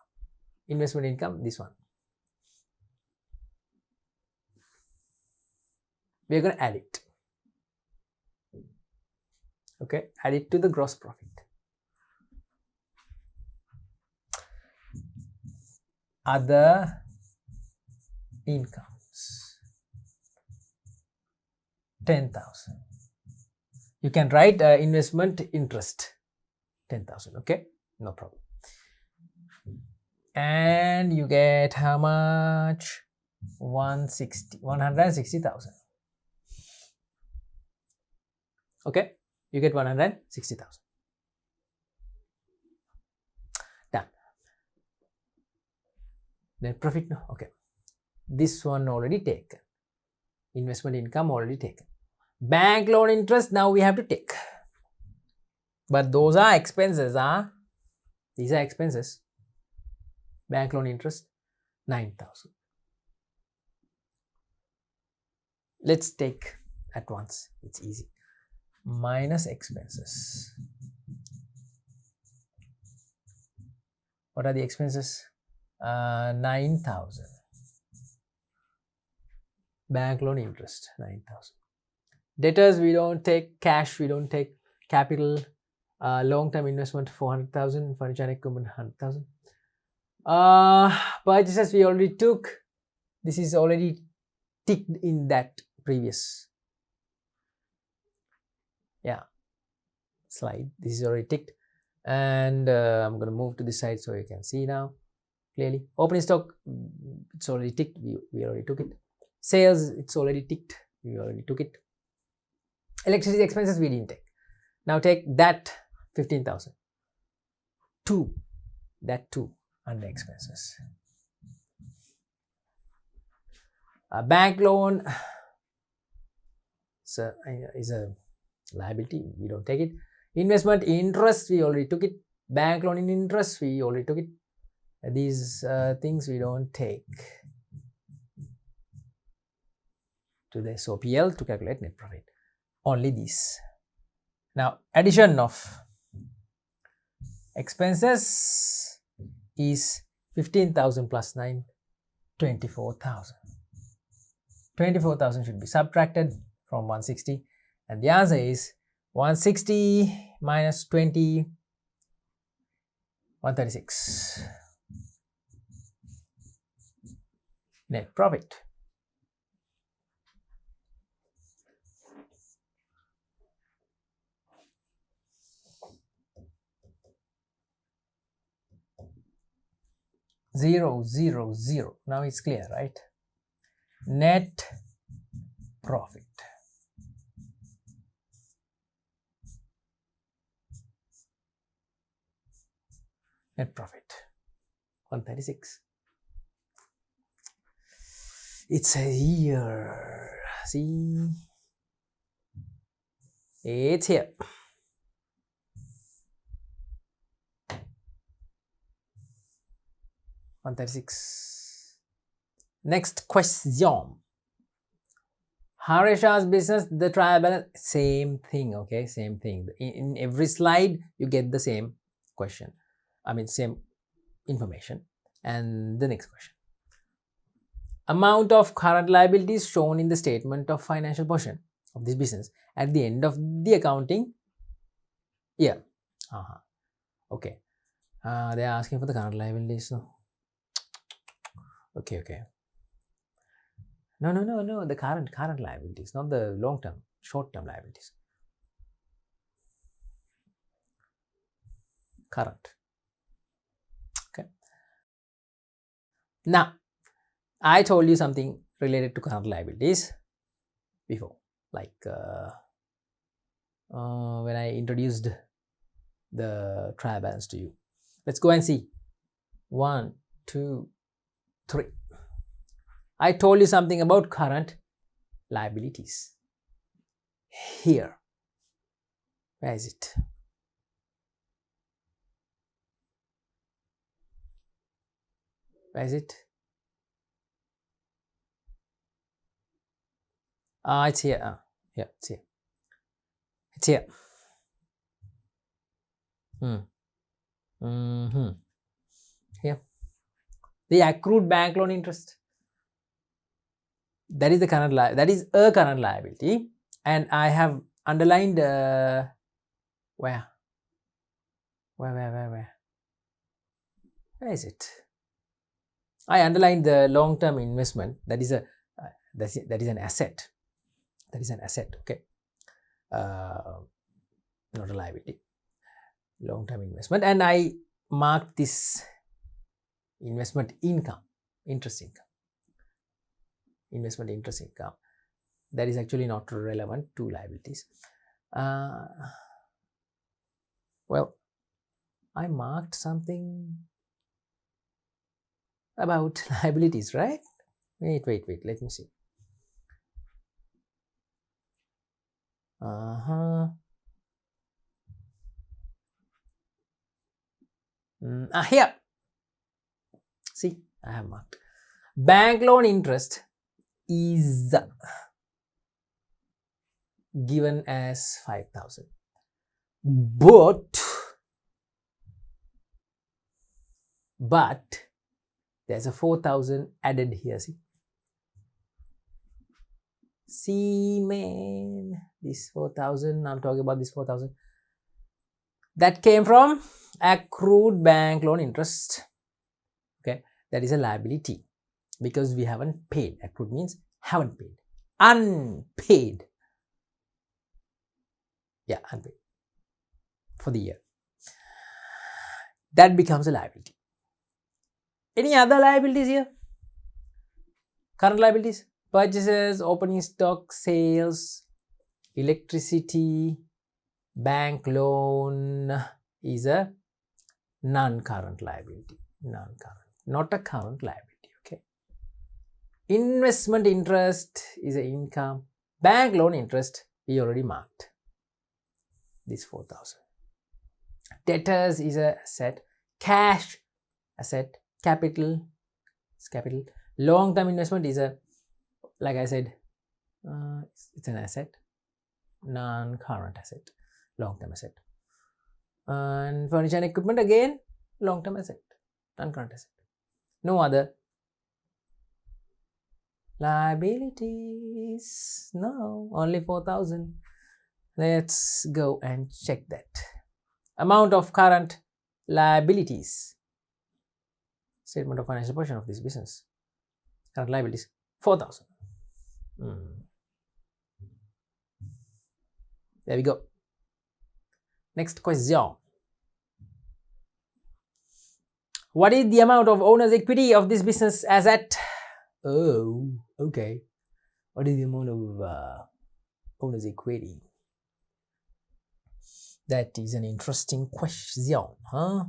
Investment income, this one. We're going to add it. Okay, add it to the gross profit. Other incomes 10,000. You can write investment interest 10,000. Okay, no problem. And you get how much? 160,000. Okay, you get 160,000. Done. Net profit, no. Okay, this one already taken. Investment income already taken. Bank loan interest now we have to take. But those are expenses. These are expenses. Bank loan interest 9,000. Let's take at once. It's easy. Minus expenses. What are the expenses? 9,000. Bank loan interest 9,000. Debtors we don't take, cash we don't take, capital, long-term investment 400,000, furniture and equipment 100,000. Purchases we already took. This is already ticked in that previous. Yeah, slide. This is already ticked. And I'm going to move to this side so you can see now clearly. Opening stock, it's already ticked. We already took it. Sales, it's already ticked. We already took it. Electricity expenses, we didn't take. Now take that 15,000. That 2 under expenses. A bank loan is a liability. We don't take it. Investment interest, we already took it. Bank loan in interest, we already took it. These things we don't take to the SOPL to calculate net profit. Only these. Now, addition of expenses is 15,000 plus 9, 24,000. 24,000 should be subtracted from 160, and the answer is 160 minus 20, 136. Net profit. Zero, zero, zero. Now it's clear, right? Net profit. Net profit. 136. It's a here. See? It's here. Next question. Harisha's business, the trial balance, same thing, okay? Same thing. In every slide, you get the same question. I mean, same information. And the next question. Amount of current liabilities shown in the statement of financial portion of this business at the end of the accounting year. Okay. They are asking for the current liabilities. No? Okay. No. The current liabilities, not the long-term, short-term liabilities. Current. Okay. Now, I told you something related to current liabilities before, like when I introduced the trial balance to you. Let's go and see. 1, 2, 3. I told you something about current liabilities. Here. Where is it? Where is it? It's here. Yeah, it's here. It's here. Here. The accrued bank loan interest. That is the current that is a current liability, and I have underlined where is it? I underlined the long-term investment. That is a that is an asset. That is an asset. Okay, not a liability. Long-term investment, and I marked this investment income, interest income. Investment interest income. That is actually not relevant to liabilities. Well, I marked something about liabilities, right? Wait, let me see. Here. See, I have marked. Bank loan interest is given as 5,000. But there's a 4,000 added here. See, man, this 4,000, I'm talking about this 4,000. That came from accrued bank loan interest. Okay, that is a liability because we haven't paid. Accrued means haven't paid. Unpaid. Yeah, unpaid for the year. That becomes a liability. Any other liabilities here? Current liabilities? Purchases, opening stock, sales, electricity, bank loan is a non-current liability. Non-current, not a current liability. Okay. Investment interest is an income. Bank loan interest we already marked. This 4,000. Debtors is a asset. Cash asset. Capital is capital. Long-term investment is a, like I said, it's an asset. Non-current asset. Long-term asset. And furniture and equipment again, long-term asset. Non-current asset. No other liabilities. No, only 4,000. Let's go and check that. Amount of current liabilities. Statement of financial position of this business. Current liabilities 4,000. There we go. Next question. What is the amount of owner's equity of this business as at? Oh, okay. What is the amount of owner's equity? That is an interesting question, huh?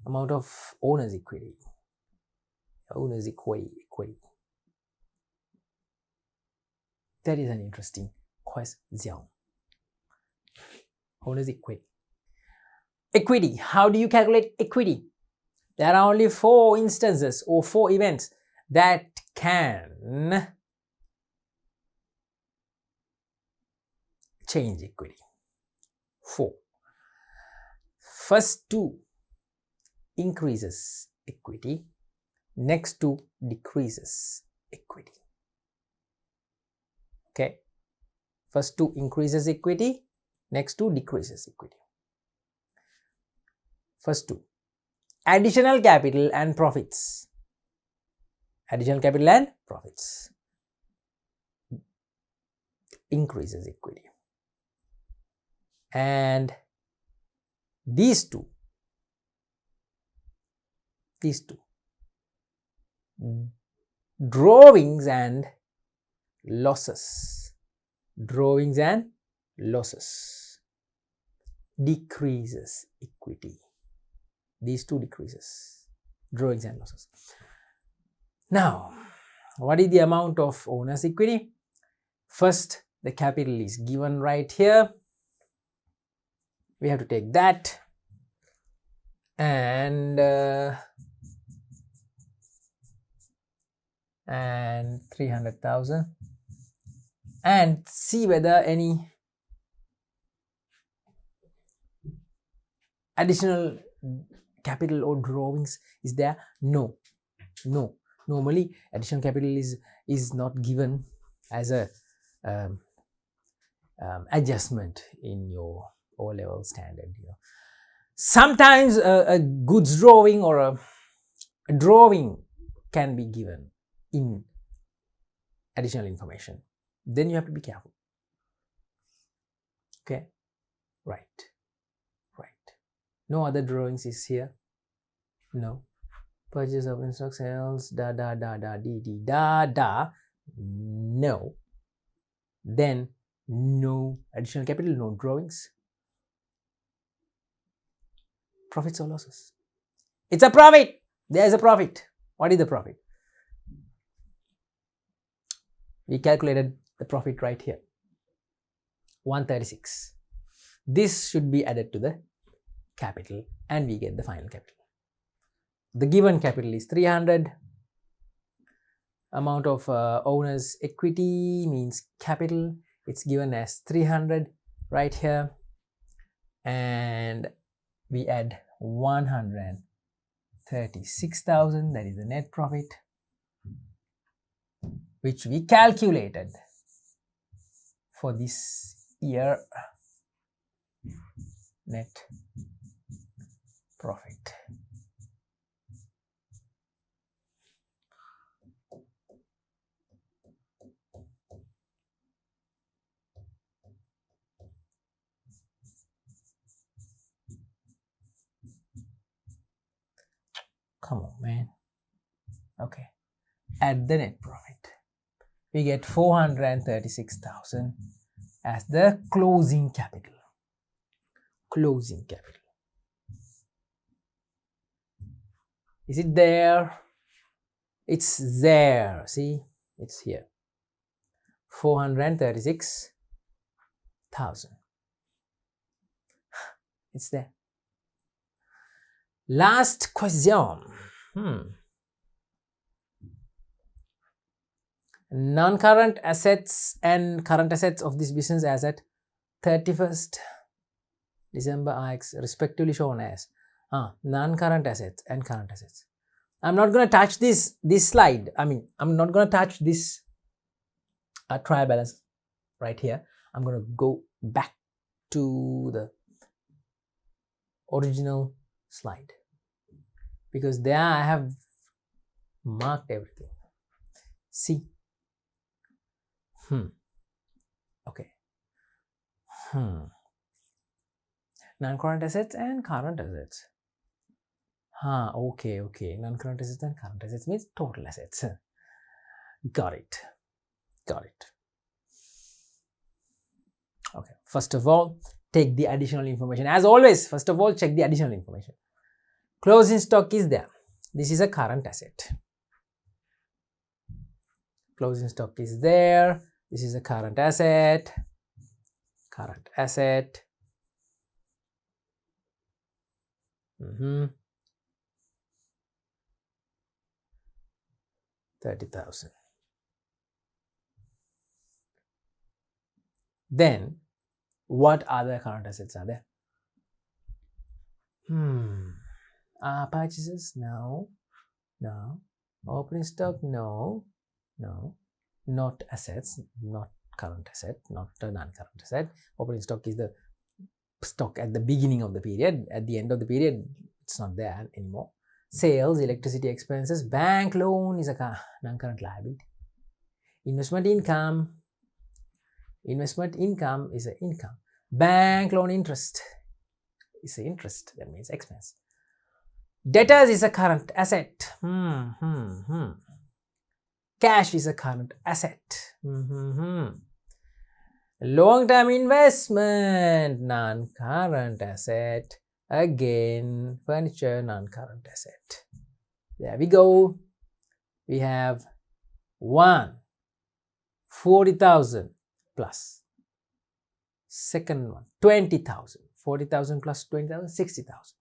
Amount of owner's equity. Owner's equity. That is an interesting question. Owner's equity. Equity. How do you calculate equity? There are only 4 instances or 4 events that can change equity. 4. First 2 increases equity. Next 2 decreases equity. Okay. First 2 increases equity. Next 2 decreases equity. First 2. Additional capital and profits. Additional capital and profits increases equity. And these two drawings and losses decreases equity. These 2 decreases, drawings and losses. Now, what is the amount of owner's equity? First, the capital is given right here. We have to take that and 300,000 and see whether any additional capital or drawings is there. No. Normally additional capital is not given as a adjustment in your O-level standard. Sometimes a goods drawing or a drawing can be given in additional information. Then you have to be careful. Okay, right. No other drawings is here. No. Purchase of in-stock sales, no. Then no additional capital, no drawings. Profits or losses? It's a profit. There is a profit. What is the profit? We calculated the profit right here. 136. This should be added to the capital and we get the final capital. The given capital is 300. Amount of owner's equity means capital. It's given as 300 right here. And we add 136,000. That is the net profit, which we calculated for this year. Net profit. Come on, man. Okay. Add the net profit. We get 436,000 as the closing capital. Closing capital. Is it there? It's there. See? It's here. 436,000. It's there. Last question. Non-current assets and current assets of this business as at 31st December are respectively shown as non-current assets and current assets. I'm not going to touch this slide. I'm not going to touch this trial balance right here. I'm going to go back to the original slide because there I have marked everything. See? Okay. Non-current assets and current assets. Okay. Non-current assets and current assets means total assets. Got it. Okay. First of all, take the additional information. As always, first of all, check the additional information. Closing stock is there. This is a current asset. Closing stock is there. This is a current asset. Current asset. 30,000. Then, what other current assets are there? Purchases? No. Opening stock? No. Not assets, not current asset, not a non-current asset. Opening stock is the stock at the beginning of the period. At the end of the period, it's not there anymore. Sales, electricity expenses, bank loan is a non-current liability. Investment income is an income. Bank loan interest is an interest, that means expense. Debtors is a current asset. Cash is a current asset. Long-term investment, non-current asset. Again, furniture, non-current asset. There we go. We have 40,000 plus. Second one, 20,000. 40,000 plus 20,000, 60,000.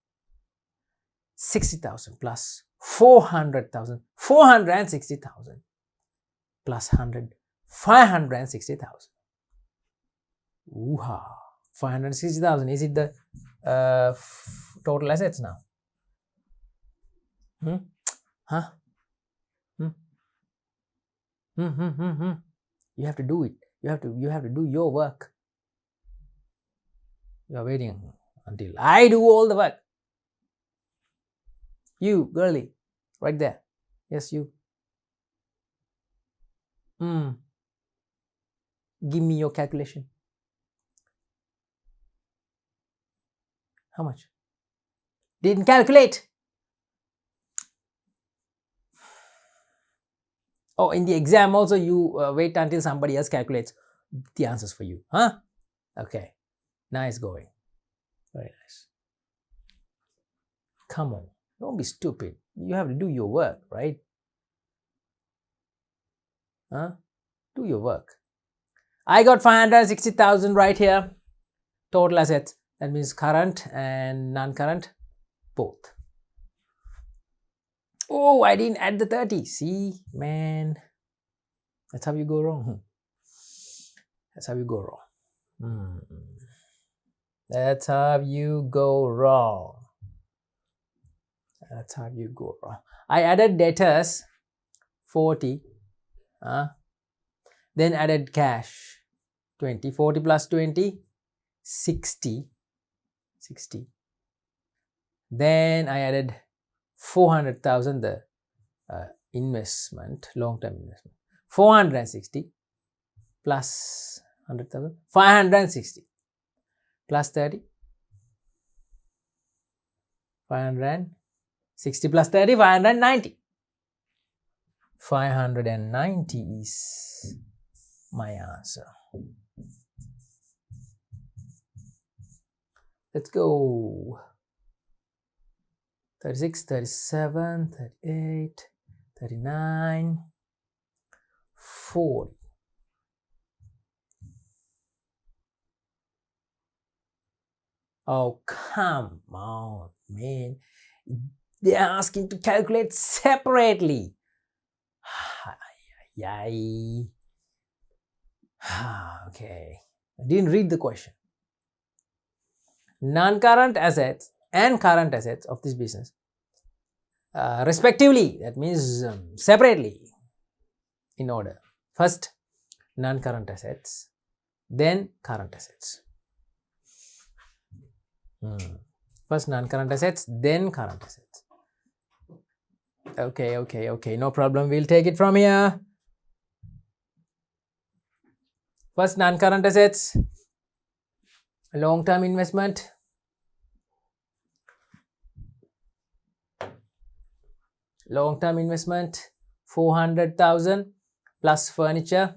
60,000 plus 400,000, 460,000 plus 100, 560,000. Ooh-ha. 560,000. Is it the total assets now? You have to do it. You have to do your work. You are waiting until I do all the work. You, girlie, right there. Yes, you. Give me your calculation. How much? Didn't calculate. Oh, in the exam also you wait until somebody else calculates the answers for you. Okay. Nice going. Very nice. Come on. Don't be stupid. You have to do your work, right? Do your work. I got 560,000 right here. Total assets. That means current and non-current both. Oh, I didn't add the 30. See, man. That's how you go wrong. That's how you go wrong. That's how you go wrong. That's how you go wrong. I added debtors 40. Then added cash 20. 40 plus 20, 60. Then I added 400,000 the investment, long-term investment. 460 plus 100,000, 560 plus 30, 560. 60 plus 30, 590. 590 is my answer. Let's go. 36, 37, 38, 39, 40. Oh, come on, man. They're asking to calculate separately. Yay. Okay. I didn't read the question. Non-current assets and current assets of this business, respectively, that means separately, in order. First, non-current assets, then current assets. First non-current assets, then current assets. Okay, no problem. We'll take it from here. First non-current assets, long-term investment. Long-term investment, 400,000 plus furniture,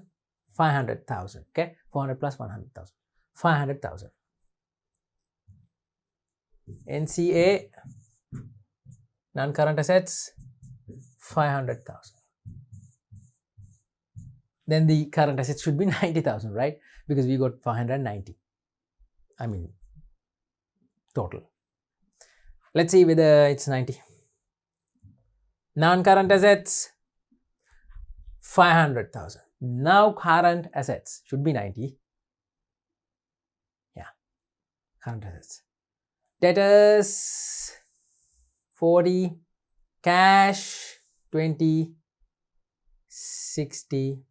500,000. Okay, 400 plus 100,000, 500,000. NCA, non-current assets, 500,000. Then the current assets should be 90,000, right? Because we got 590. I mean, total. Let's see whether it's 90. Non-current assets, 500,000. Now current assets should be 90. Yeah, current assets. Debtors, 40. Cash, 20. 60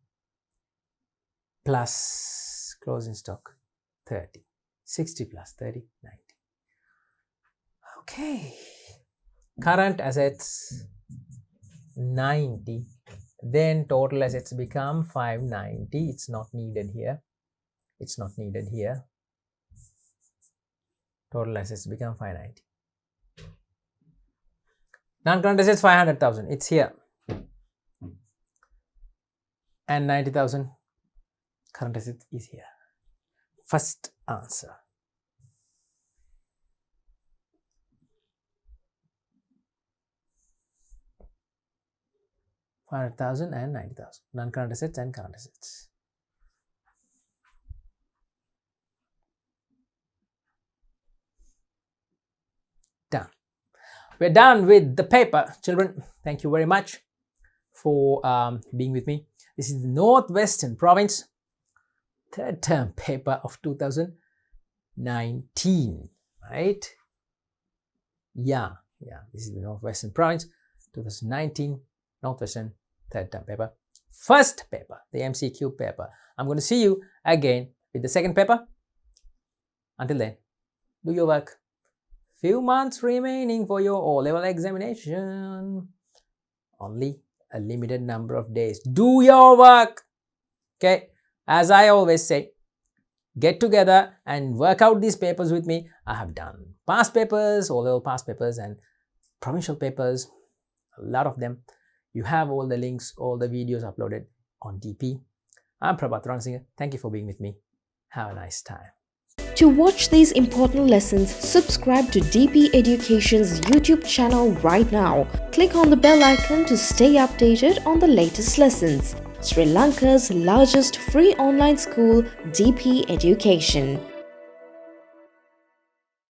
plus closing stock, 30. 60 plus 30, 90. Okay. Current assets, 90. Then total assets become 590. It's not needed here. It's not needed here. Total assets become 590. Non-current assets 500,000. It's here. And 90,000 current assets is here. First answer. $500,000 and 90,000. Non-current assets and current assets. Done. We're done with the paper, children. Thank you very much for being with me. This is the Northwestern Province third term paper of 2019, right? Yeah, this is the Northwestern Province 2019 Northwestern third term paper. First paper, the MCQ paper. I'm going to see you again with the second paper. Until then, do your work. Few months remaining for your O-level examination. Only a limited number of days. Do your work. Okay, as I always say, get together and work out these papers with me. I have done past papers, O-level past papers and provincial papers, a lot of them. You have all the links, all the videos uploaded on DP. I'm Prabhat Ransinghar. Thank you for being with me. Have a nice time. To watch these important lessons, subscribe to DP Education's YouTube channel right now. Click on the bell icon to stay updated on the latest lessons. Sri Lanka's largest free online school, DP Education.